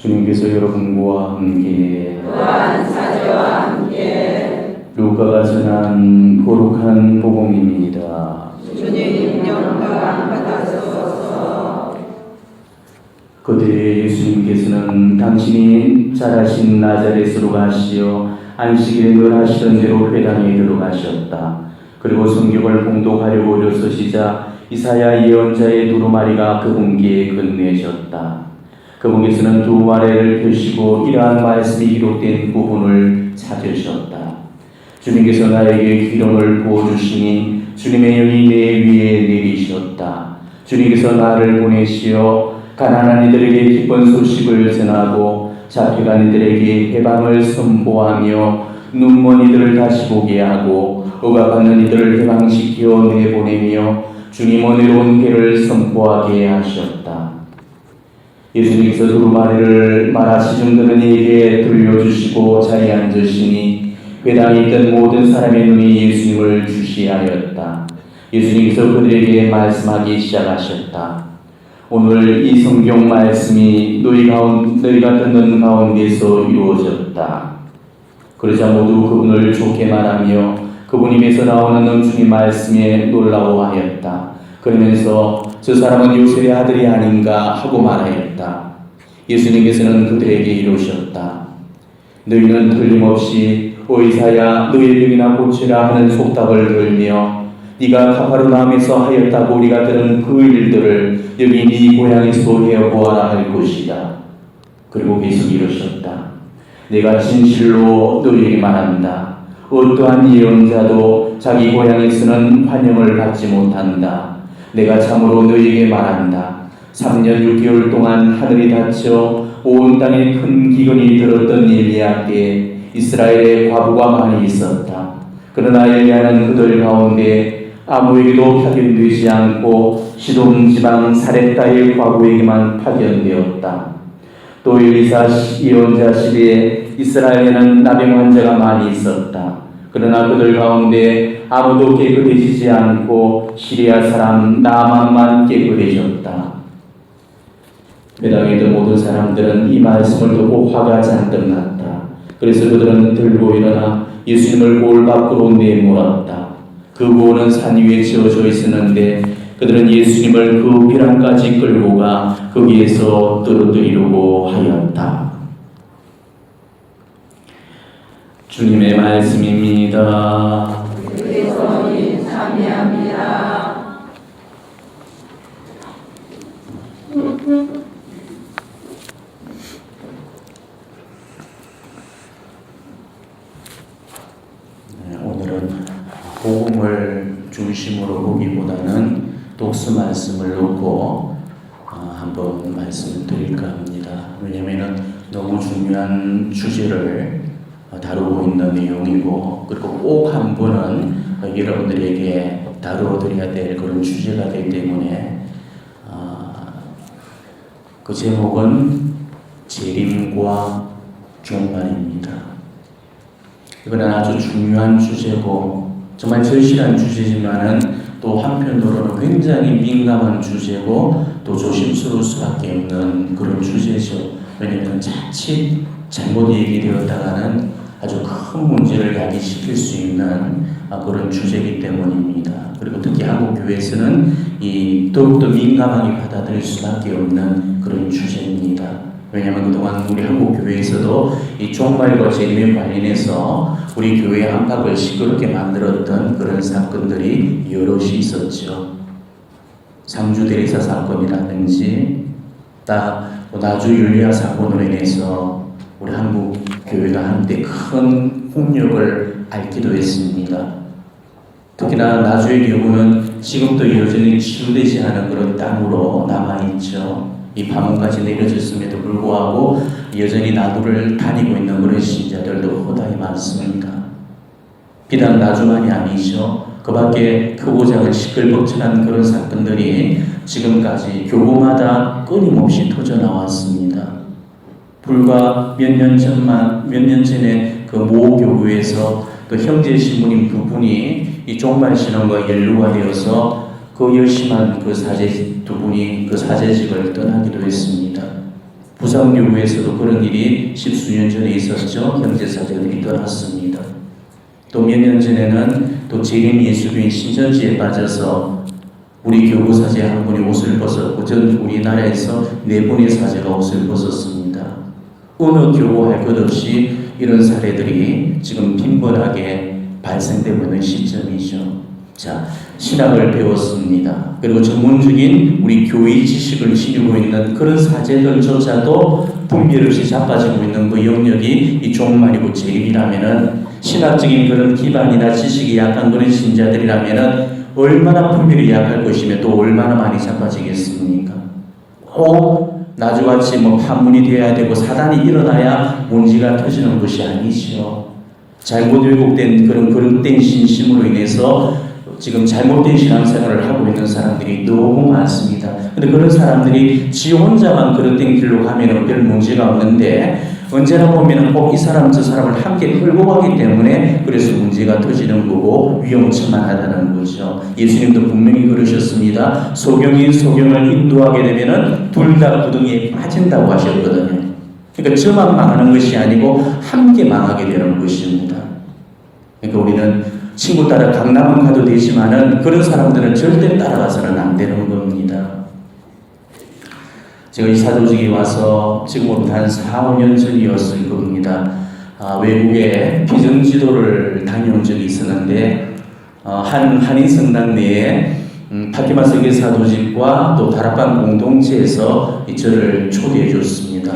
주님께서 여러분과 함께 또한 사제와 함께 루카가 전한 거룩한 복음입니다. 주님 영광 받으소서. 그때 예수님께서는 당신이 자라신 나자렛으로 가시어 안식일에 늘 하시던 대로 회당에 들어가셨다. 그리고 성경을 봉독하려고 일어서시자 이사야 예언자의 두루마리가 그분께 건네셨다. 그분께서는 두루마리를 펴시고 이러한 말씀이 기록된 부분을 찾으셨다. 주님께서 나에게 기름을 부어주시니 주님의 영이 내 위에 내리셨다. 주님께서 나를 보내시어 가난한 이들에게 기쁜 소식을 전하고 잡혀간 이들에게 해방을 선포하며 눈먼 이들을 다시 보게 하고 억압하는 이들을 해방시켜 내보내며 주님 은혜로운 해를 선포하게 하셨다. 예수님께서 두루마리를 말하시는 그는 이에게 들려주시고 자리에 앉으시니 회당에 있던 모든 사람의 눈이 예수님을 주시하였다. 예수님께서 그들에게 말씀하기 시작하셨다. 오늘 이 성경 말씀이 너희가 듣는 가운데서 이루어졌다. 그러자 모두 그분을 좋게 말하며 그분 입에서 나오는 주님 말씀에 놀라워하였다. 그러면서 저 사람은 요셉의 아들이 아닌가 하고 말하였다. 예수님께서는 그들에게 이르셨다. 너희는 틀림없이 의사야 너희 병이나 고치라 하는 속담을 들며 네가 가파르나움에서 하였다고 우리가 들은 그 일들을 여기 네 고향에서 해보아라 할 것이다. 그리고 계속 이르셨다. 내가 진실로 너희에게 말한다. 어떠한 예언자도 자기 고향에서는 환영을 받지 못한다. 내가 참으로 너희에게 말한다. 3년 6개월 동안 하늘이 닫혀 온 땅에 큰 기근이 들었던 엘리야 때 이스라엘에 과부가 많이 있었다. 그러나 엘리야는 그들 가운데 아무에게도 파견되지 않고 시돈 지방 사렙다의 과부에게만 파견되었다. 또 엘리사 예언자 시대에 이스라엘에는 나병 환자가 많이 있었다. 그러나 그들 가운데 아무도 깨끗해지지 않고 시리아 사람 나만만 깨끗해졌다. 회당에 있던 모든 사람들은 이 말씀을 듣고 화가 잔뜩 났다. 그래서 그들은 들고 일어나 예수님을 고을 밖으로 내몰았다. 그 고는 산 위에 지어져 있었는데 그들은 예수님을 그 비랑까지 끌고 가 거기에서 떨어뜨리려고 하였다. 주님의 말씀입니다. 그리스도인 참여합니다. 오늘은 복음을 중심으로 보기보다는 독서 말씀을 놓고 한번 말씀을 드릴까 합니다. 왜냐하면 너무 중요한 주제를 다루고 있는 내용이고 그리고 꼭 한 번은 여러분들에게 다루어드려야 될 그런 주제가 되기 때문에 그 제목은 재림과 종말입니다. 이거는 아주 중요한 주제고 정말 절실한 주제지만은 또 한편으로는 굉장히 민감한 주제고 또 조심스러울 수밖에 없는 그런 주제죠. 왜냐하면 자칫 잘못 얘기되었다가는 아주 큰 문제를 야기시킬 수 있는 그런 주제이기 때문입니다. 그리고 특히 한국 교회에서는 더욱더 민감하게 받아들일 수밖에 없는 그런 주제입니다. 왜냐하면 그동안 우리 한국 교회에서도 이 종말과 재림에 관련해서 우리 교회 안팎을 시끄럽게 만들었던 그런 사건들이 여럿이 있었죠. 상주 대리사 사건이라든지 나주 율리아 사건으로 인해서 우리 한국 교회가 한때 큰 폭력을 앓기도 했습니다. 특히나 나주의 경우는 지금도 여전히 치유되지 않은 그런 땅으로 남아있죠. 이 밤까지 내려졌음에도 불구하고 여전히 나주를 다니고 있는 그런 신자들도 허다히 많습니다. 비단 나주만이 아니죠. 그 밖에 크고 작은 시끌벅적한 그런 사건들이 지금까지 교구마다 끊임없이 터져나왔습니다. 불과 몇 년 전에 그 모 교구에서 그 형제 신부님 두 분이 이 종말 신앙과 연루가 되어서 그 열심한 그 사제 두 분이 그 사제직을 떠나기도 했습니다. 부산교회에서도 그런 일이 십수년 전에 있었죠. 형제사제들이 떠났습니다. 또 몇 년 전에는 또 재림 예수교인 신천지에 빠져서 우리 교구 사제 한 분이 옷을 벗었고 전 우리나라에서 4분의 사제가 옷을 벗었습니다. 어느 교구 할 것 없이 이런 사례들이 지금 빈번하게 발생되고 있는 시점이죠. 자, 신학을 배웠습니다. 그리고 전문적인 우리 교의 지식을 지니고 있는 그런 사제들조차도 분별 없이 자빠지고 있는 그 영역이 이 종말이고 재림이라면은 신학적인 그런 기반이나 지식이 약한 그런 신자들이라면은 얼마나 분별이 약할 것이며 또 얼마나 많이 자빠지겠습니까? 꼭 나주같이 판문이 되어야 되고 사단이 일어나야 문제가 터지는 것이 아니죠. 잘못 왜곡된 그런 거룩된 신심으로 인해서 지금 잘못된 신앙생활을 하고 있는 사람들이 너무 많습니다. 근데 그런 사람들이 지 혼자만 그릇된 길로 가면 별 문제가 없는데 언제나 보면 꼭 이 사람 저 사람을 함께 끌고 가기 때문에 그래서 문제가 터지는 거고 위험천만하다는 거죠. 예수님도 분명히 그러셨습니다. 소경이 소경을 인도하게 되면은 둘 다 구덩이에 빠진다고 하셨거든요. 그러니까 저만 망하는 것이 아니고 함께 망하게 되는 것입니다. 그러니까 우리는 친구 따라 강남은 가도 되지만은 그런 사람들은 절대 따라가서는 안 되는 겁니다. 제가 이 사도직에 와서 지금부터 한 4, 5년 전이었을 겁니다. 외국에 비전지도를 다녀온 적이 있었는데 한 한인성당 내에 파티마 세계 사도직과 또 다락방 공동체에서 저를 초대해 줬습니다.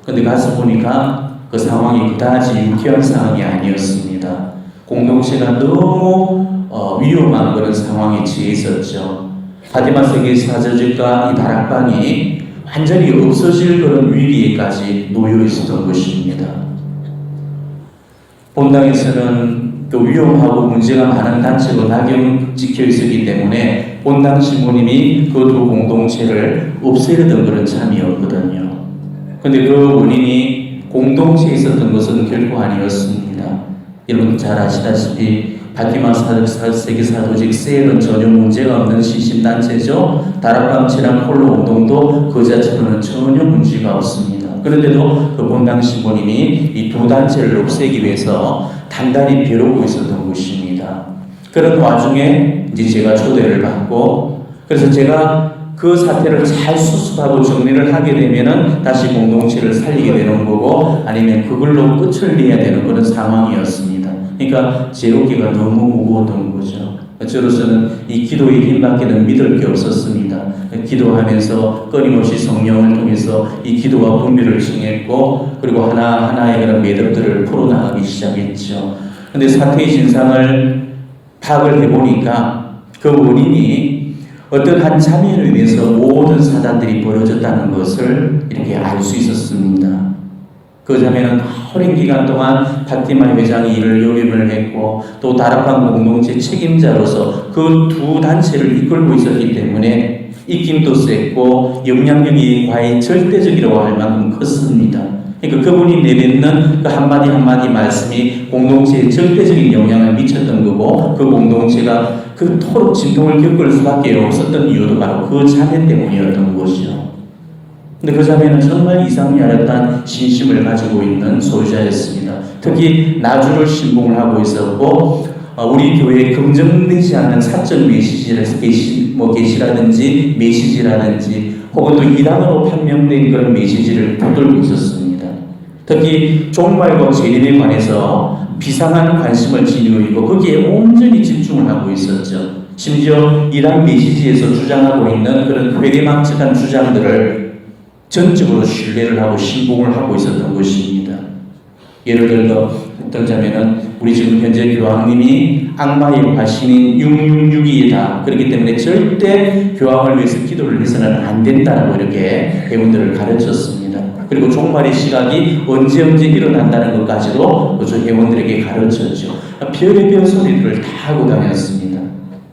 근데 가서 보니까 그 상황이 그다지 유쾌한 상황이 아니었습니다. 공동체가 너무 위험한 그런 상황에 처해 있었죠. 파티마 세계 사도직과 이 다락방이 완전히 없어질 그런 위기에까지 놓여 있었던 것입니다. 본당에서는 또 위험하고 문제가 많은 단체로 낙영 찍혀 있었기 때문에 본당 신부님이 그 두 공동체를 없애려던 그런 참이었거든요. 근데 그 원인이 공동체에 있었던 것은 결코 아니었습니다. 여러분 잘 아시다시피 파티마 세계 사도직 셀은 전혀 문제가 없는 신심단체죠. 다락방치랑 홀로 운동도 그 자체로는 전혀 문제가 없습니다. 그런데도 그 본당 신부님이 이 두 단체를 없애기 위해서 단단히 벼르고 있었던 것입니다. 그런 와중에 이제 제가 초대를 받고 그래서 제가 그 사태를 잘 수습하고 정리를 하게 되면은 다시 공동체를 살리게 되는 거고 아니면 그걸로 끝을 내야 되는 그런 상황이었습니다. 그러니까 제 어깨가 너무 무거웠던 거죠. 저로서는 이 기도의 힘밖에는 믿을 게 없었습니다. 기도하면서 끊임없이 성령을 통해서 이 기도와 분별을 증했고 그리고 하나하나의 그런 매듭들을 풀어나가기 시작했죠. 근데 사태의 진상을 파악을 해보니까 그 원인이 어떤 한 자매를 인해서 모든 사단들이 벌어졌다는 것을 이렇게 알 수 있었습니다. 그 자매는 오랜 기간 동안 파티마 회장이 이를 역임을 했고 또 다락방 공동체 책임자로서 그 두 단체를 이끌고 있었기 때문에 입김도 셌고 영향력이 과히 절대적이라고 할 만큼 컸습니다. 그러니까 그분이 내뱉는 그 한마디 한마디 말씀이 공동체에 절대적인 영향을 미쳤던 거고 그 공동체가 그토록 진통을 겪을 수밖에 없었던 이유도 바로 그 자매 때문이었던 것이죠. 근데 그 자매는 정말 이상야릇한 신심을 가지고 있는 소유자였습니다. 특히 나주를 신봉을 하고 있었고 우리 교회에 긍정되지 않는 사적 게시라든지 메시지라든지 혹은 또 이단으로 판명된 그런 메시지를 붙들고 있었습니다. 특히 종말과 재림에 관해서 비상한 관심을 지니고 있고 거기에 온전히 집중을 하고 있었죠. 심지어 이단 메시지에서 주장하고 있는 그런 회개망측한 주장들을 전적으로 신뢰를 하고 신봉을 하고 있었던 것입니다. 예를 들어 어떤 자매는 우리 지금 현재 교황님이 악마의 화신인 666이다. 그렇기 때문에 절대 교황을 위해서 기도를 해서는 안 된다고 이렇게 회원들을 가르쳤습니다. 그리고 종말의 시각이 언제 일어난다는 것까지도 그 회원들에게 가르쳤죠. 별의별 소리들을 다 하고 다녔습니다.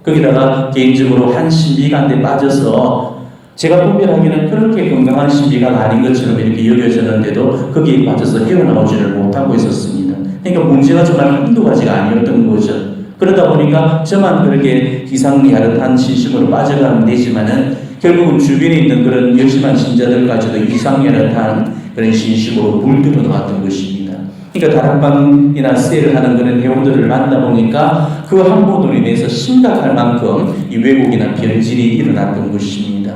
거기다가 개인적으로 한 신비가한테 빠져서 제가 분별하기는 그렇게 건강한 신비가 아닌 것처럼 이렇게 여겨졌는데도 거기에 빠져서 헤어나오지를 못하고 있었습니다. 그러니까 문제가 정말 한두 가지가 아니었던 거죠. 그러다 보니까 저만 그렇게 이상야릇한 신심으로 빠져가면 되지만은 결국은 주변에 있는 그런 열심한 신자들까지도 이상야릇한 그런 신식으로 물들어 놓았던 것입니다. 그러니까 다락방이나 셀을 하는 그런 회원들을 만나보니까 그 한 분으로 인해서 심각할 만큼 이 왜곡이나 변질이 일어났던 것입니다.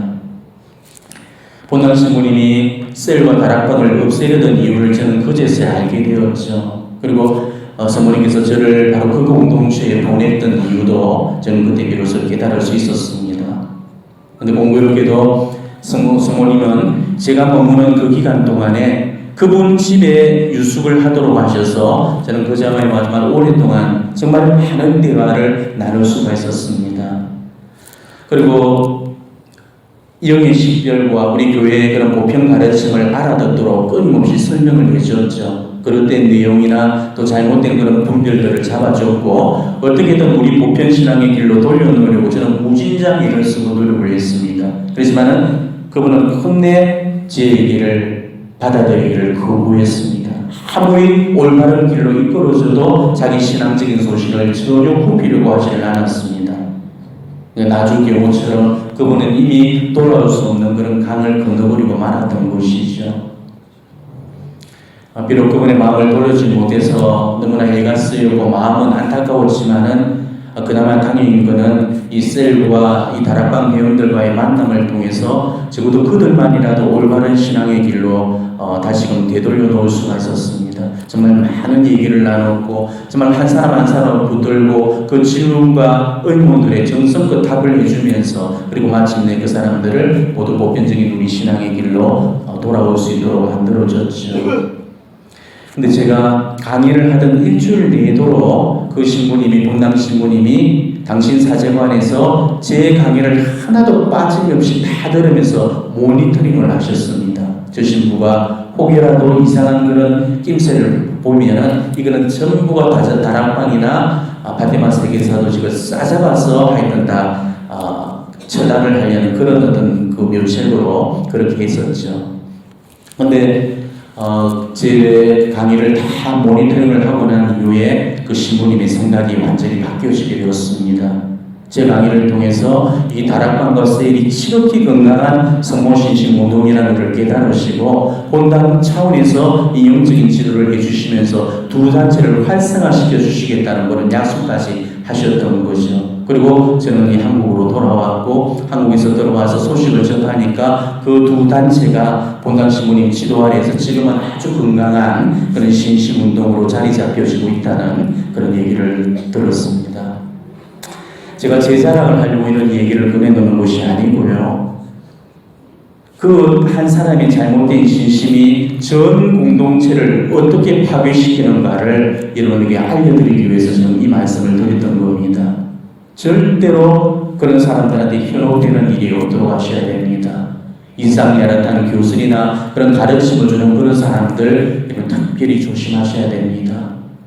본당 신부님이 셀과 다락방을 없애려던 이유를 저는 그제서야 알게 되었죠. 그리고 성모님께서 저를 바로 그 공동체에 보냈던 이유도 저는 그때 비로소 깨달을 수 있었습니다. 근데 공교롭게도 성모님은 제가 머무는 그 기간 동안에 그분 집에 유숙을 하도록 하셔서 저는 그자마에 마지막 오랫동안 정말 많은 대화를 나눌 수가 있었습니다. 그리고 영의 식별과 우리 교회의 그런 보편 가르침을 알아듣도록 끊임없이 설명을 해주었죠. 그릇된 내용이나 또 잘못된 그런 분별들을 잡아줬고 어떻게든 우리 보편 신앙의 길로 돌려놓으려고 저는 무진장 애를 쓰고 노력을 했습니다. 그렇지만은 그분은 끝내 제 얘기를 받아들이기를 거부했습니다. 아무리 올바른 길로 이끌어줘도 자기 신앙적인 소식을 전혀 굽히려고 하지를 않았습니다. 나중 경우처럼 그분은 이미 돌아올 수 없는 그런 강을 건너버리고 말았던 것이죠. 비록 그분의 마음을 돌려주지 못해서 너무나 애가 쓰이고 마음은 안타까웠지만은 그나마 다행인 것은 이 셀과 이 다락방 회원들과의 만남을 통해서 적어도 그들만이라도 올바른 신앙의 길로 다시금 되돌려 놓을 수가 있었습니다. 정말 많은 얘기를 나눴고 정말 한 사람 한 사람 붙들고 그 질문과 의문들의 정성껏 답을 해주면서 그리고 마침내 그 사람들을 모두 보편적인 우리 신앙의 길로 돌아올 수 있도록 만들어졌죠. 근데 제가 강의를 하던 일주일 내도록 그 신부님이, 본당 신부님이 당신 사제관에서 제 강의를 하나도 빠짐없이 다 들으면서 모니터링을 하셨습니다. 저 신부가 혹여라도 이상한 그런 낌새를 보면은 이거는 전부가 다락방이나 바티마 세계사도직을 싸잡아서 하여튼 다 처단을 하려는 그런 어떤 그 묘책으로 그렇게 했었죠. 근데 제 강의를 다 모니터링을 하고 난 이후에 그 신부님의 생각이 완전히 바뀌어지게 되었습니다. 제 강의를 통해서 이 다락방과 셀이 지극히 건강한 성모신심 운동이라는 것을 깨달으시고 본당 차원에서 이 영적인 지도를 해주시면서 두 단체를 활성화시켜 주시겠다는 그런 약속까지 하셨던 거죠. 그리고 저는 이 한국으로 돌아왔고 한국에서 들어와서 소식을 접하니까 그 두 단체가 본당 신부님 지도 아래에서 지금은 아주 건강한 그런 신심운동으로 자리 잡혀지고 있다는 그런 얘기를 들었습니다. 제가 제 자랑을 하려고 이런 얘기를 꺼내놓는 것이 아니고요. 그 한 사람의 잘못된 신심이 전 공동체를 어떻게 파괴시키는가를 여러분에게 알려드리기 위해서 저는 이 말씀을 드렸던 겁니다. 절대로 그런 사람들한테 현혹되는 일이 없도록 하셔야 됩니다. 인상야릇하는 교수이나 그런 가르침을 주는 그런 사람들 특별히 조심하셔야 됩니다.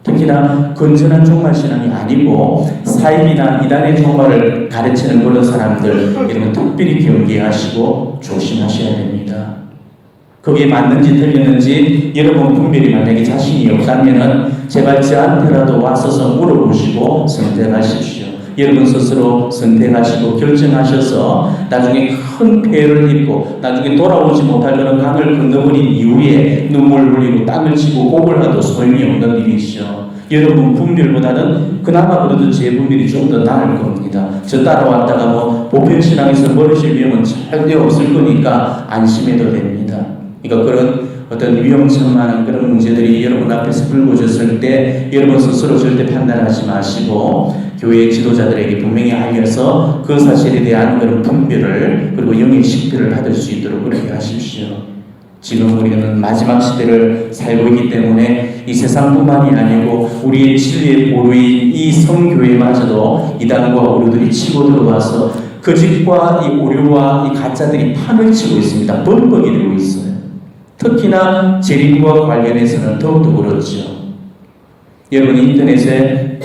특히나 건전한 종말신앙이 아니고 사입이나 이단의 종말을 가르치는 그런 사람들 여러분 특별히 경계하시고 조심하셔야 됩니다. 거기에 맞는지 틀렸는지 여러분 분별이 만약에 자신이 없다면 제발 저한테라도 와서서 물어보시고 선택하십시오. 여러분 스스로 선택하시고 결정하셔서 나중에 큰 폐해를 입고 나중에 돌아오지 못할 그런 강을 건너버린 이후에 눈물 흘리고 땀을 치고 곡을 하도 소용이 없는 일이죠. 여러분 분별보다는 그나마 그래도 제 분별이 좀 더 나을 겁니다. 저 따라왔다가 뭐 보편신앙에서 멀어질 위험은 절대 없을 거니까 안심해도 됩니다. 그러니까 그런 어떤 위험천만한 그런 문제들이 여러분 앞에서 불거졌을 때 여러분 스스로 절대 판단하지 마시고 교회 지도자들에게 분명히 알려서 그 사실에 대한 그런 분별을 그리고 영의 식별을 받을 수 있도록 그렇게 하십시오. 지금 우리는 마지막 시대를 살고 있기 때문에 이 세상뿐만이 아니고 우리의 진리의 보루인 이 성교회마저도 이단과 오류들이 치고 들어와서 거짓과 이 오류와 이 가짜들이 판을 치고 있습니다. 범벅이 되고 있어요. 특히나 재림과 관련해서는 더욱더 그렇죠. 여러분 인터넷에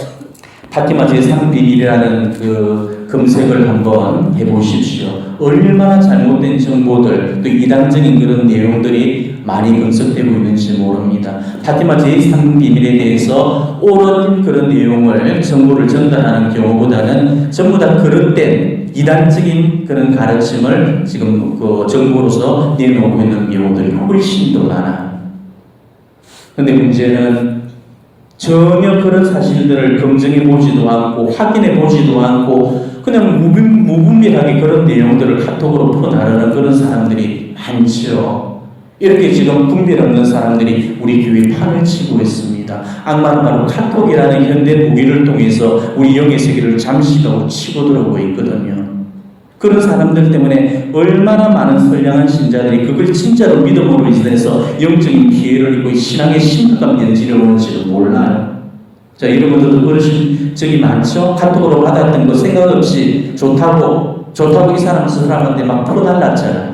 파티마 제3비밀이라는 그 검색을 한번 해보십시오. 얼마나 잘못된 정보들, 또 이단적인 그런 내용들이 많이 분석되고 있는지 모릅니다. 파티마 제3 비밀에 대해서 옳은 그런 내용을 정보를 전달하는 경우보다는 전부 다 그릇된 이단적인 그런 가르침을 지금 그 정보로서 내놓고 있는 경우들이 훨씬 더 많아요. 근데 문제는 전혀 그런 사실들을 검증해 보지도 않고 확인해 보지도 않고 그냥 무분별하게 그런 내용들을 카톡으로 퍼나르는 그런 사람들이 많죠. 이렇게 지금 분별 없는 사람들이 우리 교회 판을 치고 있습니다. 악마는 바로 카톡이라는 현대 무기를 통해서 우리 영의 세계를 잠시도 치고 들어오고 있거든요. 그런 사람들 때문에 얼마나 많은 선량한 신자들이 그걸 진짜로 믿음으로 인해서 영적인 피해를 입고 신앙의 심각한 변질을 오는지도 몰라요. 자, 여러분들도 그러신 적이 많죠? 카톡으로 받았던 거 생각 없이 좋다고 이 사람한테 막 풀어달랐잖아요.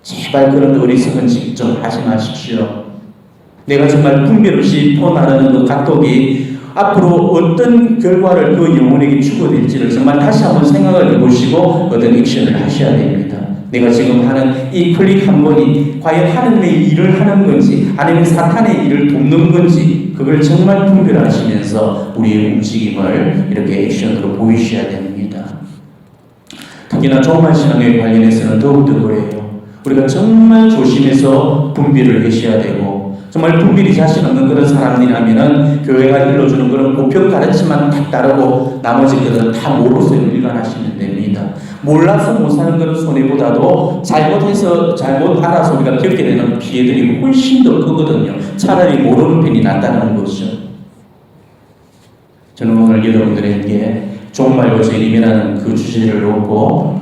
제발 그런 어리석은 짓 좀 하지 마십시오. 내가 정말 분별 없이 퍼나르는 그 카톡이 앞으로 어떤 결과를 그 영혼에게 주고 될지를 정말 다시 한번 생각을 해보시고 어떤 액션을 하셔야 됩니다. 내가 지금 하는 이 클릭 한 번이 과연 하나님의 일을 하는 건지 아니면 사탄의 일을 돕는 건지 그걸 정말 분별하시면서 우리의 움직임을 이렇게 액션으로 보이셔야 됩니다. 특히나 종말 신앙에 관련해서는 더욱더 그래요. 우리가 정말 조심해서 분별을 하셔야 되고 정말 분별이 자신 없는 그런 사람이라면은 교회가 일러주는 그런 고평 가르침만 딱 따르고 나머지 것들은 다 모르서 일관하시면 됩니다. 몰라서 못 사는 그런 손해보다도 잘못해서 잘못 알아서 우리가 겪게 되는 피해들이 훨씬 더 크거든요. 차라리 모르는 편이 낫다는 거죠. 저는 오늘 여러분들에게 종말과 재림이라는 그 주제를 놓고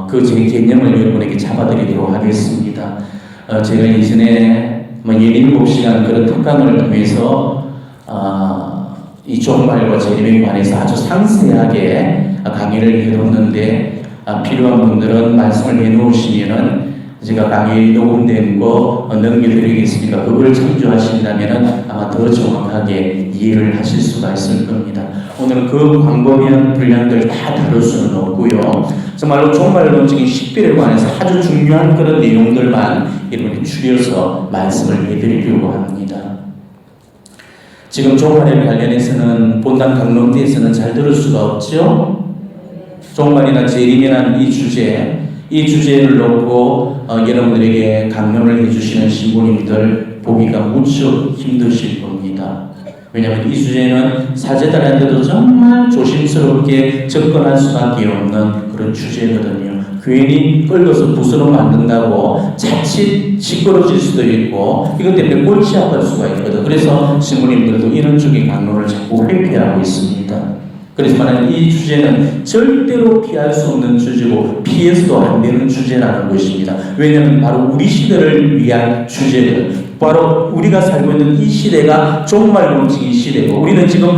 그 개념을 여러분에게 잡아드리도록 하겠습니다. 제가 예전에 17시간 그런 특강을 통해서 이 종말과 재림에 관해서 아주 상세하게 강의를 해놓는데 필요한 분들은 말씀을 해놓으시면은 제가 강의 녹음된 거 넘겨드리겠습니다. 그걸 참조하신다면은 아마 더 정확하게 이해를 하실 수가 있을 겁니다. 오늘은 그 광범위한 분량들 다 다룰 수는 없고요. 정말로 종말론적인 식별에 관해서 아주 중요한 그런 내용들만 여러분이 추려서 말씀을 해드리려고 합니다. 지금 종말에 관련해서는 본당 강론대에서는 잘 들을 수가 없죠. 종말이나 재림이라는 이 주제를 놓고 여러분들에게 강론을 해주시는 신부님들 보기가 무척 힘드실 겁니다. 왜냐하면 이 주제는 사제들한테도 정말 조심스럽게 접근할 수밖에 없는 그런 주제거든요. 괜히 끌려서 붓으로 만든다고 자칫 시끄러질 수도 있고 이것 때문에 골치 아플 수가 있거든. 그래서 신부님들도 이런 쪽의 강론을 자꾸 회피하고 있습니다. 그래서 말하는 이 주제는 절대로 피할 수 없는 주제고 피해서도 안 되는 주제라는 것입니다. 왜냐하면 바로 우리 시대를 위한 주제거든요. 바로 우리가 살고 있는 이 시대가 종말론적인 시대고 우리는 지금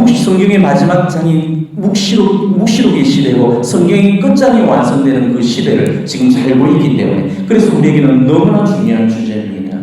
성경의 마지막 장인 묵시록의 시대고 성경의 끝장이 완성되는 그 시대를 지금 살고 있기 때문에 그래서 우리에게는 너무나 중요한 주제입니다.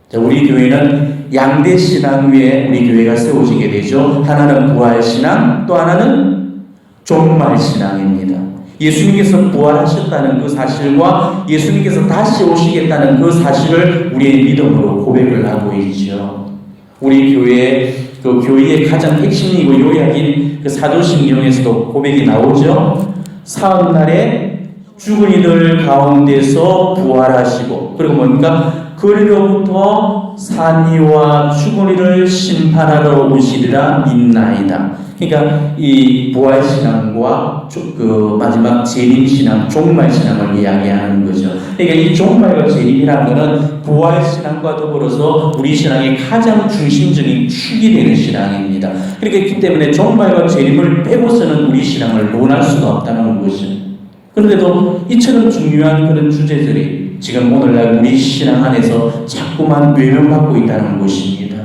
자, 우리 교회는 양대 신앙 위에 우리 교회가 세워지게 되죠. 하나는 부활 신앙, 또 하나는 종말 신앙입니다. 예수님께서 부활하셨다는 그 사실과 예수님께서 다시 오시겠다는 그 사실을 우리의 믿음으로 고백을 하고 있죠. 우리 교회의 가장 핵심이고 요약인 그 사도신경에서도 고백이 나오죠. 사흘날에 죽은 이들 가운데서 부활하시고 그리고 뭡니까? 그리로부터 산이와 죽은 이를 심판하러 오시리라 믿나이다. 그러니까 이 부활신앙과 그 마지막 재림신앙, 종말신앙을 이야기하는 거죠. 그러니까 이 종말과 재림이라는 것은 부활신앙과 더불어서 우리 신앙의 가장 중심적인 축이 되는 신앙입니다. 그렇기 때문에 종말과 재림을 빼고서는 우리 신앙을 논할 수가 없다는 것이죠. 그런데도 이처럼 중요한 그런 주제들이 지금 오늘날 우리 신앙 안에서 자꾸만 외면받고 있다는 것입니다.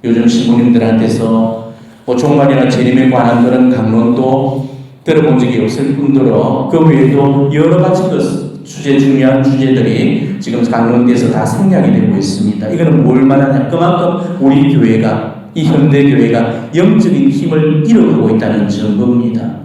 요즘 신부님들한테서 종말이나 재림에 관한 그런 강론도 들어본 적이 없을 뿐더러 그 외에도 여러 가지 중요한 주제들이 지금 강론대에서 다 생략이 되고 있습니다. 이거는 뭘 말하냐? 그만큼 우리 교회가 이 현대 교회가 영적인 힘을 잃어가고 있다는 증거입니다.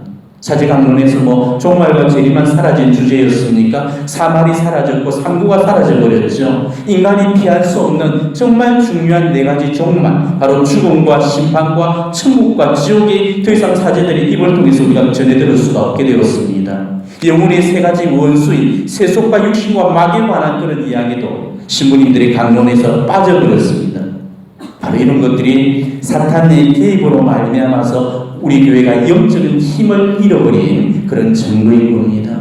사제강론에서 뭐 종말과 재림만 사라진 주제였습니까? 사말이 사라졌고 상구가 사라져버렸죠. 인간이 피할 수 없는 정말 중요한 네 가지 종말, 바로 죽음과 심판과 천국과 지옥이 더 이상 사제들이 입을 통해서 우리가 전해 들을 수가 없게 되었습니다. 영혼의 세 가지 원수인 세속과 육신과 마귀에 관한 그런 이야기도 신부님들의 강론에서 빠져버렸습니다. 바로 이런 것들이 사탄의 개입으로 말미암아서 우리 교회가 영적인 힘을 잃어버린 그런 증거인 겁니다.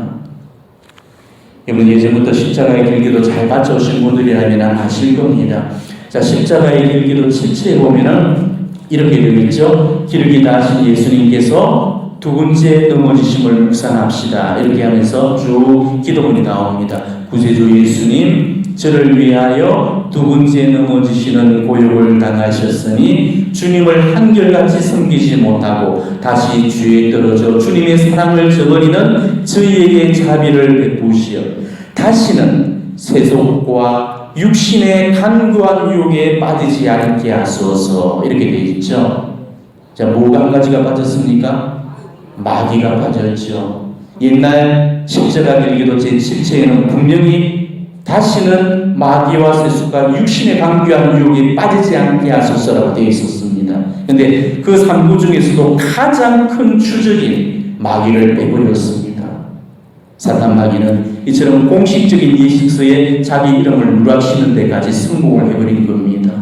여러분, 예전부터 십자가의 길기도 잘 받쳐오신 분들이라면 아실 겁니다. 자, 십자가의 길기도 7절에 보면은 이렇게 되어 있죠. 길기 다하신 예수님께서 두 번째 넘어지심을 묵상합시다. 이렇게 하면서 쭉 기도문이 나옵니다. 구세주 예수님, 저를 위하여 두 번째 넘어지시는 고욕을 당하셨으니 주님을 한결같이 섬기지 못하고 다시 죄에 떨어져 주님의 사랑을 저버리는 저희에게 자비를 베푸시어 다시는 세속과 육신의 간구한 유혹에 빠지지 않게 하소서. 이렇게 되어 있죠. 자, 뭐가 한 가지가 빠졌습니까? 마귀가 빠졌죠. 옛날 십자가 길기도 제7체에는 분명히 다시는 마귀와 세속과 육신의 강귀한 유혹에 빠지지 않게 하소서라고 되어 있었습니다. 그런데 그 3부 중에서도 가장 큰 주적인 마귀를 빼버렸습니다. 사탄 마귀는 이처럼 공식적인 예식서에 자기 이름을 누락시는 데까지 성공을 해버린 겁니다.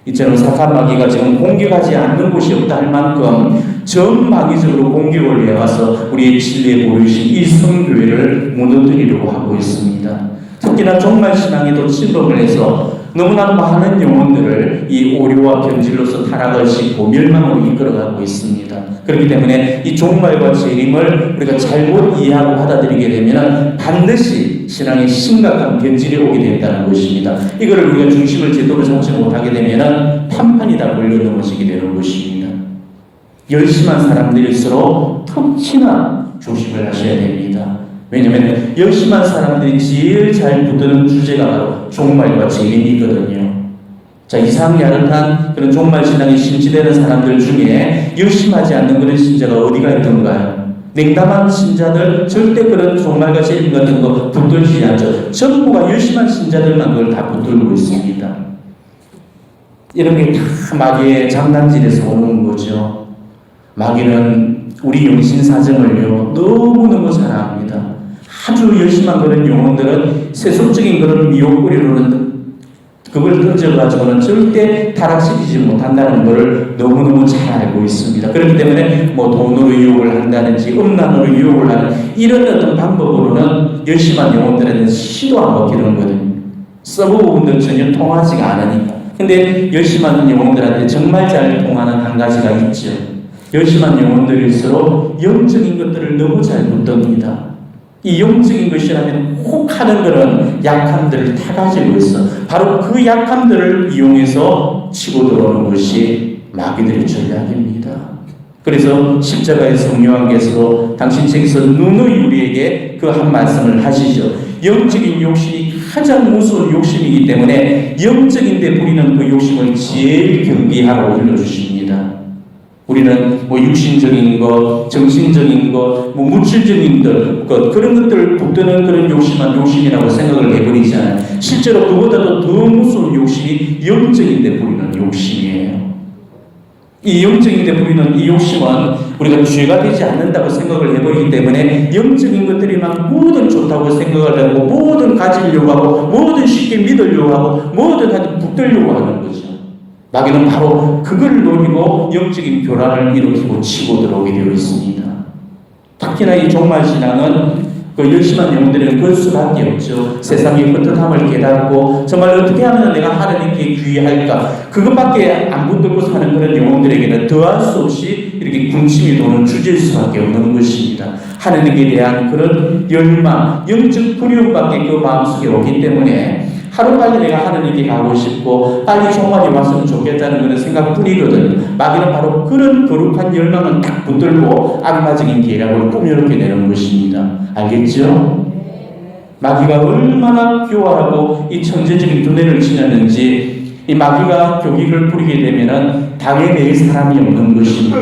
이처럼 사탄 마귀가 지금 공격하지 않는 곳이 없다 할 만큼 전 마귀적으로 공격을 해와서 우리의 진리에 보이신 이 성교회를 무너뜨리려고 하고 있습니다. 특히나 종말신앙에도 침범을 해서 너무나 많은 영혼들을 이 오류와 변질로서 타락을 싣고 멸망으로 이끌어가고 있습니다. 그렇기 때문에 이 종말과 재림을 우리가 잘못 이해하고 받아들이게 되면 반드시 신앙에 심각한 변질이 오게 된다는 것입니다. 이거를 우리가 중심을 제대로 잡지 못하게 되면 판판이 다 걸려 넘어지게 되는 것입니다. 열심한 사람들일수록 특히나 조심을 하셔야 됩니다. 왜냐하면 열심한 사람들이 제일 잘 붙드는 주제가 바로 종말과 재림이거든요. 자, 이상이 야릇한 그런 종말 신앙에 심취되는 사람들 중에 열심하지 않는 그런 신자가 어디가 있던가요? 냉담한 신자들 절대 그런 종말과 재림 같은 거 붙들지 않죠. 전부가 열심한 신자들만 그걸 다 붙들고 있습니다. 이런 게 다 마귀의 장난질에서 오는 거죠. 마귀는 우리 영신 사정을요 너무너무 잘 압니다. 아주 열심한 그런 영혼들은 세속적인 그런 미혹거리로는 그걸 던져가지고는 절대 타락시키지 못한다는 것을 너무너무 잘 알고 있습니다. 그렇기 때문에 뭐 돈으로 유혹을 한다든지 음란으로 유혹을 하는 이런 어떤 방법으로는 열심한 영혼들에는 시도 안 먹히는 거거든요. 서브부분들 전혀 통하지가 않으니까. 근데 열심한 영혼들한테 정말 잘 통하는 한 가지가 있죠. 열심한 영혼들일수록 영적인 것들을 너무 잘 붙듭니다. 이 영적인 것이라면 혹하는 그런 약함들을 다 가지고 있어. 바로 그 약함들을 이용해서 치고 들어오는 것이 마귀들의 전략입니다. 그래서 십자가의 성령께서 당신 책에서 누누이 우리에게 그 한 말씀을 하시죠. 영적인 욕심이 가장 무서운 욕심이기 때문에 영적인 데 부리는 그 욕심을 제일 경계하라고 일러주십니다. 우리는 뭐 육신적인 것, 정신적인 것, 뭐 물질적인 것 그런 것들을 붙드는 그런 욕심만 욕심이라고 생각을 해버리잖아요. 실제로 그보다도 더 무서운 욕심이 영적인 데 부리는 욕심이에요. 이 영적인 데 부리는 이 욕심은 우리가 죄가 되지 않는다고 생각을 해버리기 때문에 영적인 것들이 막 뭐든 좋다고 생각을 하고 뭐든 가지려고 하고 뭐든 쉽게 믿으려고 하고 뭐든 하여튼 붙들려고 하는 거죠. 마귀는 바로 그걸 노리고 영적인 교란을 일으키고 치고 들어오게 되어 있습니다. 특히나 이 종말신앙은 그 열심한 영혼들에는 그럴 수밖에 없죠. 세상의 헛헛함을 깨닫고 정말 어떻게 하면 내가 하나님께 귀할까 그것밖에 안 붙들고 사는 그런 영혼들에게는 더할 수 없이 이렇게 군침이 도는 주제일 수밖에 없는 것입니다. 하나님에 대한 그런 열망, 영적 두려움밖에 그 마음속에 오기 때문에 하루빨리 내가 하나님께 가고 싶고 빨리 종말이 왔으면 좋겠다는 그런 생각뿐이거든요. 마귀는 바로 그런 거룩한 열망을 딱 붙들고 악마적인 계략을 꾸며놓게 되는 것입니다. 알겠죠? 마귀가 얼마나 교활하고 이 천재적인 두뇌를 지녔는지 이 마귀가 교기를 부리게 되면은 당해낼 사람이 없는 것입니다.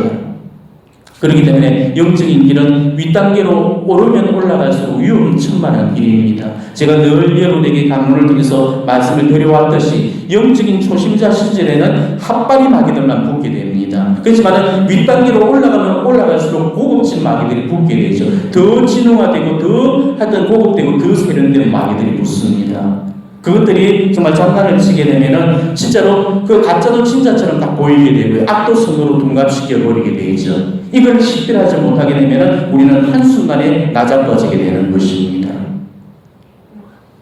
그렇기 때문에 영적인 길은 윗단계로 오르면 올라갈수록 위험천만한 길입니다. 제가 늘 여러분에게 강론을 통해서 말씀을 드려왔듯이 영적인 초심자 시절에는 핫바리 마귀들만 붙게 됩니다. 그렇지만 윗단계로 올라가면 올라갈수록 고급진 마귀들이 붙게 되죠. 더 진화되고 더 하여튼 고급되고 더 세련된 마귀들이 붙습니다. 그것들이 정말 장난을 치게 되면은 진짜로 그 가짜도 진짜처럼 딱 보이게 되고요. 악도 선으로 둔갑시켜 버리게 되죠. 이걸 식별하지 못하게 되면은 우리는 한순간에 낮아빠지게 되는 것입니다.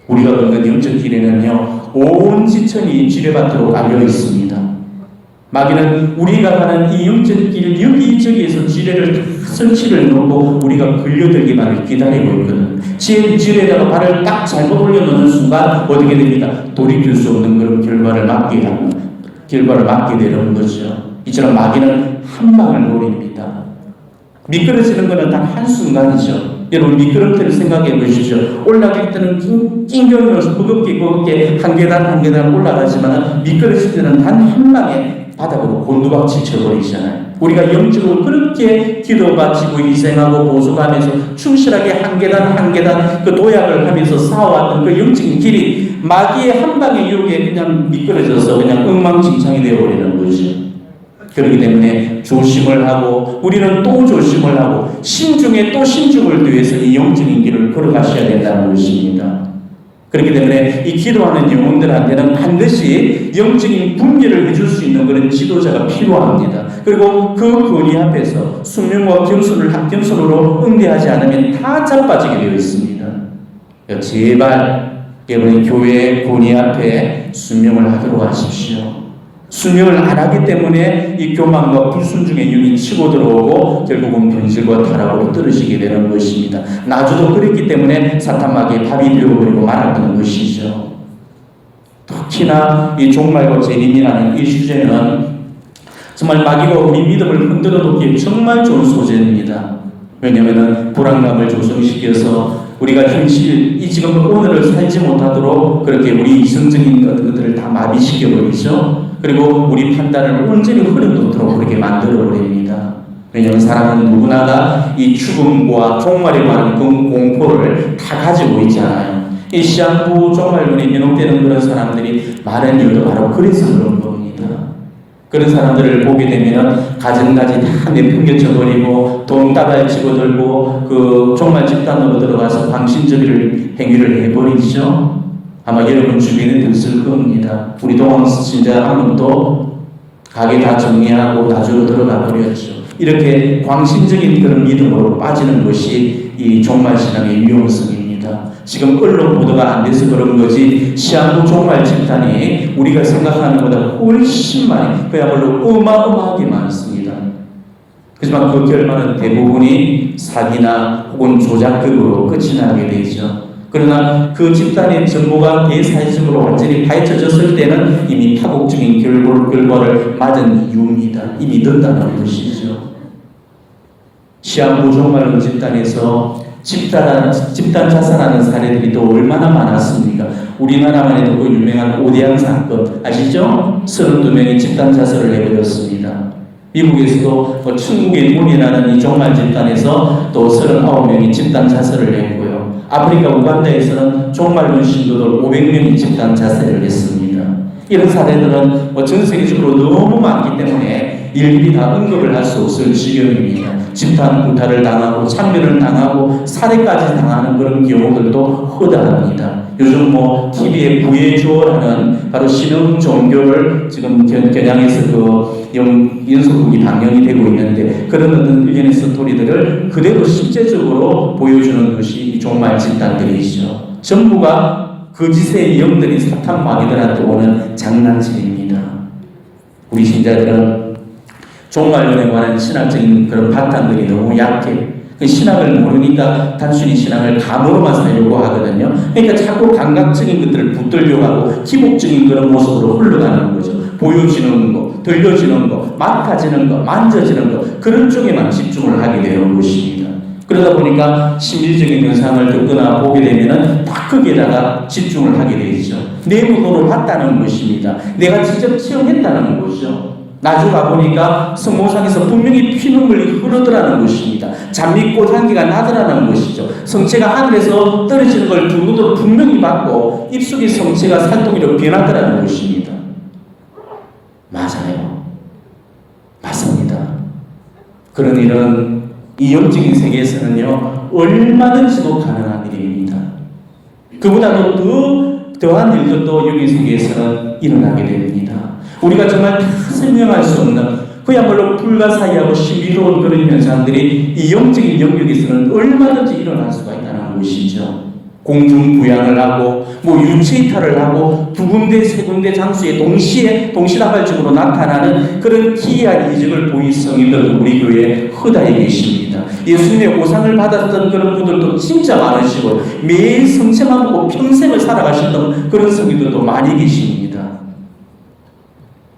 우리가 걷는 영적 길에는요, 온 지천이 지뢰밭으로 깔려 있습니다. 마귀는 우리가 가는 이 영적 길 여기저기에서 지뢰를 설치를 놓고 우리가 걸려들기만을 기다리고 있거든. 지뢰에다가 발을 딱 잘못 올려놓는 순간 어떻게 됩니까? 돌이킬 수 없는 그런 결과를 맞게 되는 거죠. 이처럼 마귀는 한 방을 노립니다. 미끄러지는 것은 단 한순간이죠. 여러분 미끄럼틀을 생각해 보십시오. 올라갈 때는 낑겨면서 무겁게 한 계단 올라가지만 미끄러질 때는 단 한 방에 바닥으로 곤두박질 쳐버리잖아요. 우리가 영적으로 그렇게 기도 바치고 희생하고 보수하면서 충실하게 한 계단 그 도약을 하면서 쌓아왔던 그 영적인 길이 마귀의 한 방의 유혹에 그냥 미끄러져서 그냥 엉망진창이 되어버리는 거죠. 그렇기 때문에 조심을 하고 우리는 또 조심을 하고 신중에 또 신중을 위해서 이 영적인 길을 걸어가셔야 된다는 것입니다. 그렇기 때문에 이 기도하는 영혼들한테는 반드시 영적인 분별을 해줄 수 있는 그런 지도자가 필요합니다. 그리고 그 권위 앞에서 순명과 겸손으로 응대하지 않으면 다 자빠지게 되어 있습니다. 제발 여러분의 교회 권위 앞에 순명을 하도록 하십시오. 순명을 안 하기 때문에 이 교만과 불순종의 영이 치고 들어오고 결국은 변질과 타락으로 떨어지게 되는 것입니다. 나주도 그랬기 때문에 사탄마귀의 밥이 되어버리고 말았던 것이죠. 특히나 이 종말과 재림이라는 이 주제는 정말 마귀가 우리 믿음을 흔들어 놓기에 정말 좋은 소재입니다. 왜냐하면 불안감을 조성시켜서 우리가 현실, 이 지금 오늘을 살지 못하도록 그렇게 우리 이성적인 것들을 다 마비시켜 버리죠. 그리고 우리 판단을 온전히 흐려놓도록 그렇게 만들어버립니다. 왜냐하면 사람은 누구나가 이 죽음과 종말에 관한 공포를 다 가지고 있잖아요. 이 시한부 종말론에 연옥되는 그런 사람들이 많은 이유도 바로 그래서 그런 겁니다. 그런 사람들을 보게 되면 가정까지 다 내팽개쳐버리고 돈 따발 집어들고 그 종말 집단으로 들어가서 광신적인 행위를 해버리죠. 아마 여러분 주변에 있을 겁니다. 우리 동원신자 한 분도 가게 다 정리하고 다주로 들어가 버렸죠. 이렇게 광신적인 그런 믿음으로 빠지는 것이 이 종말신앙의 위험성입니다. 지금 언론 보도가 안 돼서 그런 거지 시한부 종말 집단이 우리가 생각하는 것보다 훨씬 많이 그야말로 어마어마하게 많습니다. 하지만 그 결말은 대부분이 사기나 혹은 조작극으로 끝이 나게 되죠. 그러나 그 집단의 정보가 대사회적으로 완전히 파헤쳐졌을 때는 이미 파국적인 결과를 맞은 이유입니다. 이미 늦다는 것이죠. 시한부 종말론 집단에서 집단 자살하는 사례들이 또 얼마나 많았습니까? 우리나라만 해도 그 유명한 오대양 사건 아시죠? 32명이 집단 자살을 해버렸습니다. 미국에서도 천국의 문이라는 이 종말 집단에서 또 39명이 집단 자살을 했고요. 아프리카 우간다에서는 종말론 신도들 500명이 집단 자살을 했습니다. 이런 사례들은 전 세계적으로 너무 많기 때문에 일일이 다 언급을 할 수 없을 지경입니다. 집단 구타를 당하고 참변을 당하고 살해까지 당하는 그런 경우들도 허다합니다. 요즘 TV에 구해주어라는 바로 신흥 종교를 지금 겨냥해서 그 연속극이 방영이 되고 있는데 그런 일련의 스토리들을 그대로 실제적으로 보여주는 것이 이 종말 집단들이죠. 전부가 거짓의 영들이 사탄 마귀들한테 오는 장난질입니다. 우리 신자들은 종말론에 관한 신학적인 그런 바탕들이 너무 약해. 그 신학을 모르니까 단순히 신학을 감으로만 살려고 하거든요. 그러니까 자꾸 감각적인 것들을 붙들려고 하고 기복적인 그런 모습으로 흘러가는 거죠. 보여지는 거, 들려지는 거, 맡아지는 거, 만져지는 거 그런 쪽에만 집중을 하게 되는 것입니다. 그러다 보니까 심리적인 현상을 듣거나 보게 되면은 다 거기에다가 집중을 하게 되죠. 내 눈으로 봤다는 것입니다. 내가 직접 체험했다는 것이죠. 나주 가보니까 성모상에서 분명히 피눈물이 흐르더라는 것입니다. 잔미 꽃향기가 나더라는 것이죠. 성체가 하늘에서 떨어지는 걸 두 눈으로 분명히 봤고 입속의 성체가 살덩이로 변하더라는 것입니다. 맞아요. 맞습니다. 그런 일은 이 영적인 세계에서는요, 얼마든지도 가능한 일입니다. 그보다도 더한 일들도 영의 세계에서는 일어나게 됩니다. 우리가 정말 다 설명할 수 없는 그야말로 불가사의하고 신비로운 그런 현상들이 이 영적인 영역에서는 얼마든지 일어날 수가 있다는 것이죠. 공중부양을 하고 유체 이탈을 하고 두 군데 세 군데 장소에 동시에 동시다발적으로 나타나는 그런 기이한 이적을 보인 성인들도 우리 교회에 허다해 계십니다. 예수님의 오상을 받았던 그런 분들도 진짜 많으시고 매일 성체만 보고 평생을 살아가셨던 그런 성인들도 많이 계십니다.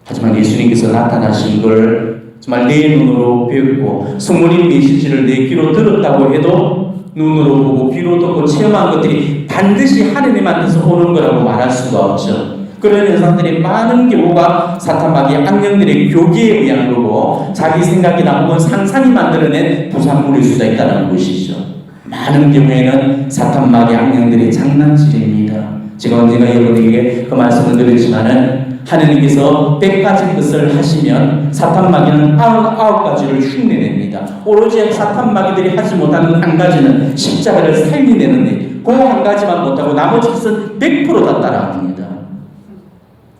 하지만 예수님께서 나타나신 걸 정말 내 눈으로 배우고 성모님 메시지를 내 귀로 들었다고 해도 눈으로 보고 귀로 듣고 체험한 것들이 반드시 하느님한테서 오는 거라고 말할 수가 없죠. 그런 현상들이 많은 경우가 사탄 마귀 악령들의 교기에 의한 거고 자기 생각이나 혹은 상상이 만들어낸 부산물일 수도 있다는 것이죠. 많은 경우에는 사탄 마귀 악령들의 장난질입니다. 제가 언젠가 여러분에게 그 말씀을 드렸지만은 하느님께서 100가지 것을 하시면 사탄 마귀는 99가지를 흉내냅니다. 오로지 사탄 마귀들이 하지 못하는 한 가지는 십자가를 살리내는데 그 한 가지만 못하고 나머지 것은 100% 다 따라합니다.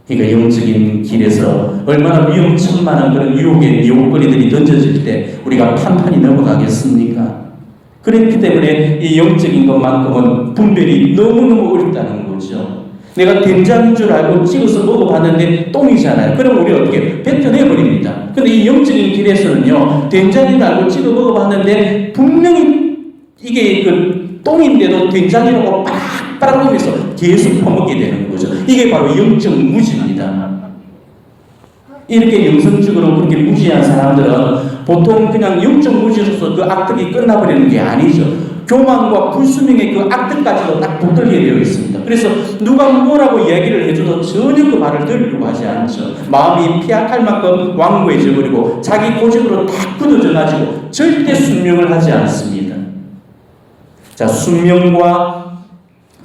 그러니까 영적인 길에서 얼마나 위험천만한 그런 유혹의 유혹거리들이 던져질 때 우리가 판판이 넘어가겠습니까? 그렇기 때문에 이 영적인 것만큼은 분별이 너무너무 어렵다는 거죠. 내가 된장인 줄 알고 찍어서 먹어봤는데 똥이잖아요. 그럼 우리 어떻게 뱉어내버립니다. 근데 이 영적인 길에서는요, 된장인 줄 알고 찍어 먹어봤는데 분명히 이게 그 똥인데도 된장이라고 빡빡 하면서 계속 퍼먹게 되는 거죠. 이게 바로 영적 무지입니다. 이렇게 영성적으로 그렇게 무지한 사람들은 보통 그냥 영적 무지로서 그 악덕이 끝나버리는 게 아니죠. 교만과 불수명의 그 악덕까지도 딱 붙들게 되어 있습니다. 그래서 누가 뭐라고 이야기를 해줘도 전혀 그 말을 들으려고 하지 않죠. 마음이 피약할 만큼 완고해져 버리고 자기 고집으로 딱 굳어져 가지고 절대 순명을 하지 않습니다. 자, 순명과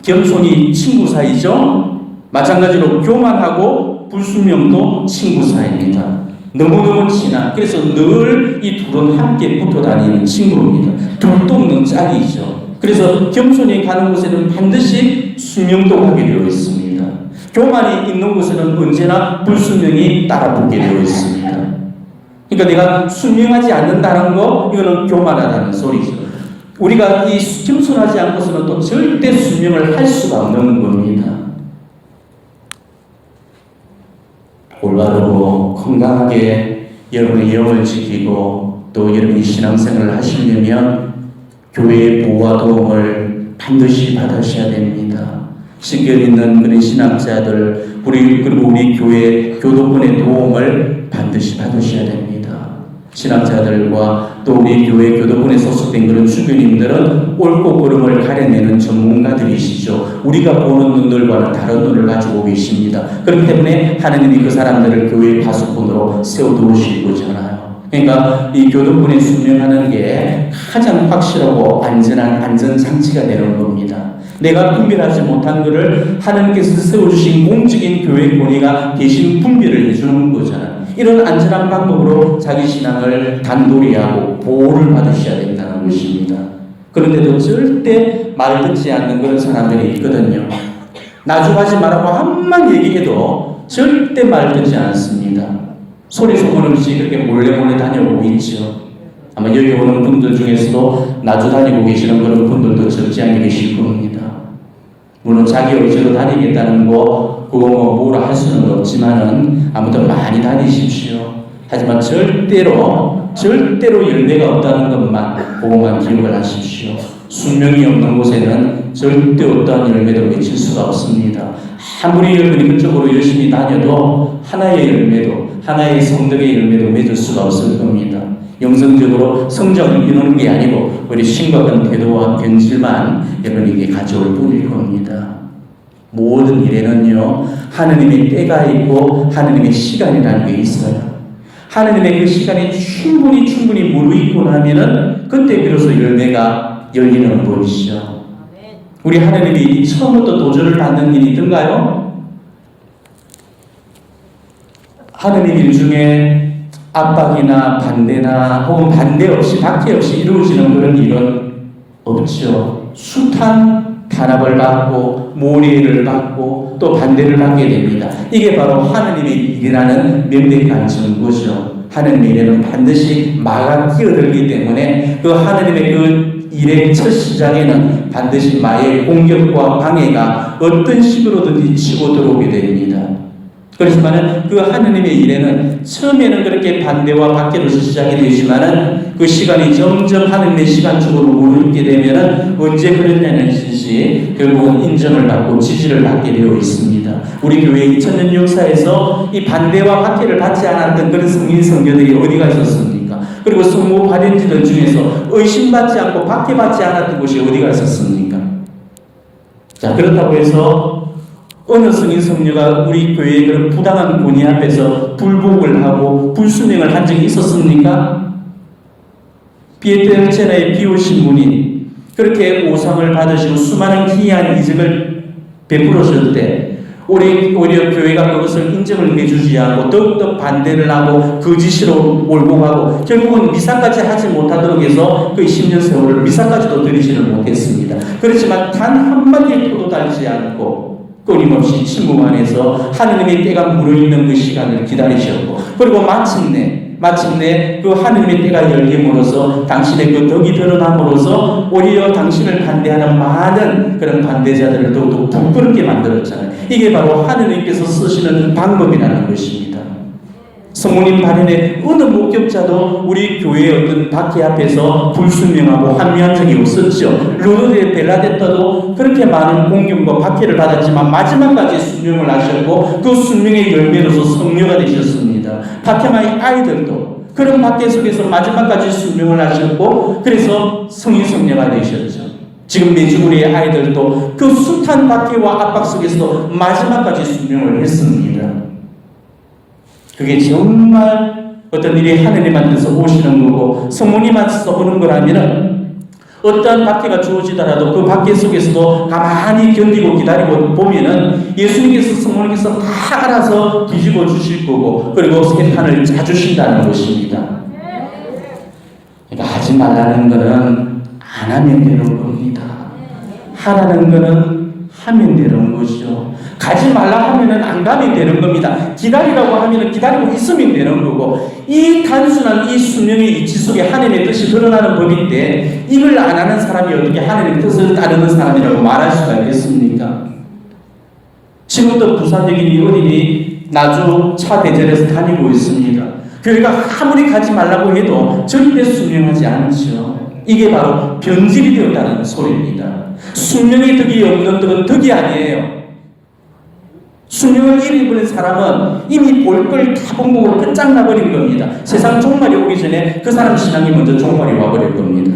겸손이 친구 사이죠. 마찬가지로 교만하고 불순명도 친구 사이입니다. 너무너무 친한, 그래서 늘 이 둘은 함께 붙어 다니는 친구입니다. 둘도 없는 짝이죠. 그래서 겸손이 가는 곳에는 반드시 순명도 가게 되어 있습니다. 교만이 있는 곳에는 언제나 불순명이 따라붙게 되어 있습니다. 그러니까 내가 순명하지 않는다는 거, 이거는 교만하다는 소리죠. 우리가 이 겸손하지 않고서는 또 절대 순명을 할 수가 없는 겁니다. 올바르고 건강하게 여러분의 영을 지키고 또 여러분이 신앙생활을 하시려면 교회의 보호와 도움을 반드시 받으셔야 됩니다. 신경 있는 그런 신학자들 그리고 우리 교회 교도권의 도움을 반드시 받으셔야 됩니다. 신학자들과 또 우리 교회 교도권에 소속된 그런 주교님들은 옳고 그름을 가려내는 전문가들이시죠. 우리가 보는 눈들과는 다른 눈을 가지고 계십니다. 그렇기 때문에 하나님이 그 사람들을 교회의 파수꾼으로 세워두실 거잖아요. 그러니까 이 교도권에 순명하는 게 가장 확실하고 안전한 안전장치가 되는 겁니다. 내가 분별하지 못한 것을 하나님께서 세워주신 공적인 교회 권위가 대신 분별을 해주는 거잖아요. 이런 안전한 방법으로 자기 신앙을 단도리하고 보호를 받으셔야 된다는 것입니다. 그런데도 절대 말 듣지 않는 그런 사람들이 있거든요. 나중하지 말라고 한만 얘기해도 절대 말 듣지 않습니다. 소리 소문 없이 그렇게 몰래 다녀오고 있죠. 아마 여기 오는 분들 중에서도 나주 다니고 계시는 그런 분들도 적지 않게 계실 겁니다. 물론 자기 의지로 다니겠다는 거 그거 뭐라 할 수는 없지만은 아무튼 많이 다니십시오. 하지만 절대로 열매가 없다는 것만 그것만 기억을 하십시오. 순명이 없는 곳에는 절대 어떠한 열매도 맺힐 수가 없습니다. 아무리 여러분이 그쪽으로 열심히 다녀도 하나의 열매도 하나의 성덕의 열매도 맺을 수가 없을 겁니다. 영성적으로 성장을 이루는 게 아니고 우리 심각한 태도와 변질만 여러분에게 가져올 뿐일 겁니다. 모든 일에는요 하느님의 때가 있고 하느님의 시간이라는 게 있어요. 하나님의 그 시간이 충분히 무르익고 나면은 그때 비로소 열매가 열리는 것이죠. 우리 하나님이 처음부터 도전을 받는 일이 있던가요? 하나님 일 중에 압박이나 반대나 혹은 반대 없이 박해 없이 이루어지는 그런 일은 없죠. 숱한 탄압을 받고 모래를 받고 또 반대를 받게 됩니다. 이게 바로 하나님의 일이라는 명백한 증거죠. 하나님의 일에는 반드시 마가 끼어들기 때문에 그 하나님의 그 일의 첫 시작에는 반드시 마의 공격과 방해가 어떤 식으로든지 치고 들어오게 됩니다. 그렇지만은 그 하나님의 일에는 처음에는 그렇게 반대와 박해로서 시작이 되지만은 그 시간이 점점 하나님의 시간적으로 무르익게 되면은 언제 그랬냐는 것이 결국은 인정을 받고 지지를 받게 되어 있습니다. 우리 교회 2000년 역사에서 이 반대와 박해를 받지 않았던 그런 성인 성교들이 어디가 있었습니까? 그리고 성모 발현지들 중에서 의심받지 않고 박해받지 않았던 곳이 어디가 있었습니까? 자, 그렇다고 해서 어느 성인 성녀가 우리 교회의 그런 부당한 권위 앞에서 불복을 하고 불순행을 한 적이 있었습니까? 비에테르체나의 비오신 분이 그렇게 오상을 받으시고 수많은 기이한 이적을 베풀었을 때 오히려 교회가 그것을 인정을 해주지 않고 더욱더 반대를 하고 거짓으로 몰고 가고 결국은 미사까지 하지 못하도록 해서 그 10년 세월을 미사까지도 드리지를 못했습니다. 그렇지만 단 한마디의 토도 달지 않고 끊임없이 침묵 안에서 하느님의 때가 무르익는 그 시간을 기다리셨고 그리고 마침내 그 하느님의 때가 열림으로써 당신의 그 덕이 드러남으로써 오히려 당신을 반대하는 많은 그런 반대자들을 더욱더 부끄럽게 만들었잖아요. 이게 바로 하느님께서 쓰시는 방법이라는 것입니다. 성모님 발현의 어느 목격자도 우리 교회의 어떤 박해 앞에서 불순명하고 합리한 적이 없었죠. 로르데 벨라데타도 그렇게 많은 공격과 박해를 받았지만 마지막까지 순명을 하셨고 그 순명의 열매로서 성녀가 되셨습니다. 파테마의 아이들도 그런 박해 속에서 마지막까지 순명을 하셨고 그래서 성인 성녀가 되셨죠. 지금 메주부리의 아이들도 그 숱한 박해와 압박 속에서도 마지막까지 순명을 했습니다. 그게 정말 어떤 일이 하느님한테서 오시는 거고 성모님한테서 오는 거라면 어떠한 박해가 주어지더라도 그 박해 속에서도 가만히 견디고 기다리고 보면은 예수님께서 성모님께서 다 알아서 뒤집어 주실 거고 그리고 세판을 짜주신다는 것입니다. 그러니까 하지 말라는 거는 안 하면 되는 겁니다. 하라는 거는 하면 되는 거죠. 가지 말라 하면은 안 가면 되는 겁니다. 기다리라고 하면은 기다리고 있으면 되는 거고 이 단순한 이 수명의 이치 속에 하나님의 뜻이 드러나는 법인데 이걸 안 하는 사람이 어떻게 하나님의 뜻을 따르는 사람이라고 말할 수가 있겠습니까? 지금도 부산역인 이 어린이 나주 차 대절에서 다니고 있습니다. 교회가 아무리 가지 말라고 해도 절대 순명하지 않죠. 이게 바로 변질이 되었다는 소리입니다. 순명의 덕이 없는 덕은 덕이 아니에요. 순명을 잃어버린 사람은 이미 볼 걸 다 본 거고 끝장나버린 겁니다. 세상 종말이 오기 전에 그 사람 신앙이 먼저 종말이 와버릴 겁니다.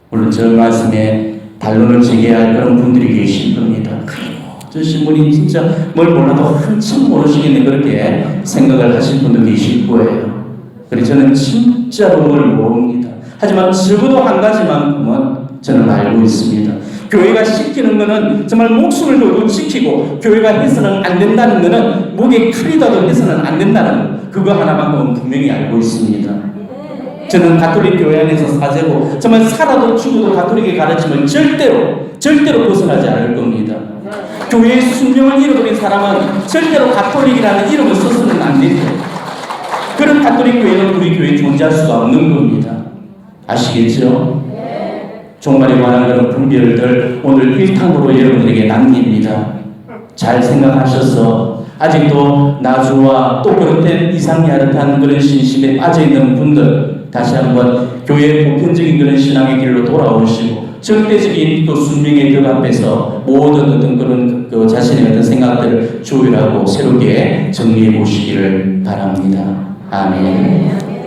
물론 저 말씀에 반론을 제기할 그런 분들이 계실 겁니다. 저 신부님 진짜 뭘 몰라도 한참 모르시겠네 그렇게 생각을 하실 분도 계실 거예요. 그래서 저는 진짜로 뭘 모릅니다. 하지만 적어도 한 가지만큼은 저는 알고 있습니다. 교회가 시키는 것은 정말 목숨을 걸고 지키고 교회가 해서는 안 된다는 것은 목에 칼이라도 해서는 안 된다는 그거 하나만큼은 분명히 알고 있습니다. 저는 가톨릭 교회 안에서 사제고 정말 살아도 죽어도 가톨릭의 가르침은 절대로 벗어나지 않을 겁니다. 교회의 순명을 잃어버린 사람은 절대로 가톨릭이라는 이름을 써서는 안 되죠. 그런 가톨릭 교회는 우리 교회에 존재할 수가 없는 겁니다. 아시겠죠? 종말에 관한 그런 분별들 오늘 1탄으로 여러분들에게 남깁니다. 잘 생각하셔서 아직도 나주와 또 그렇듯 이상야릇한 그런 신심에 빠져있는 분들 다시 한번 교회의 보편적인 그런 신앙의 길로 돌아오시고 절대적인 그 순명의 벽 앞에서 모든 어떤 그런 그 자신의 어떤 생각들을 조율하고 새롭게 정리해 보시기를 바랍니다. 아멘.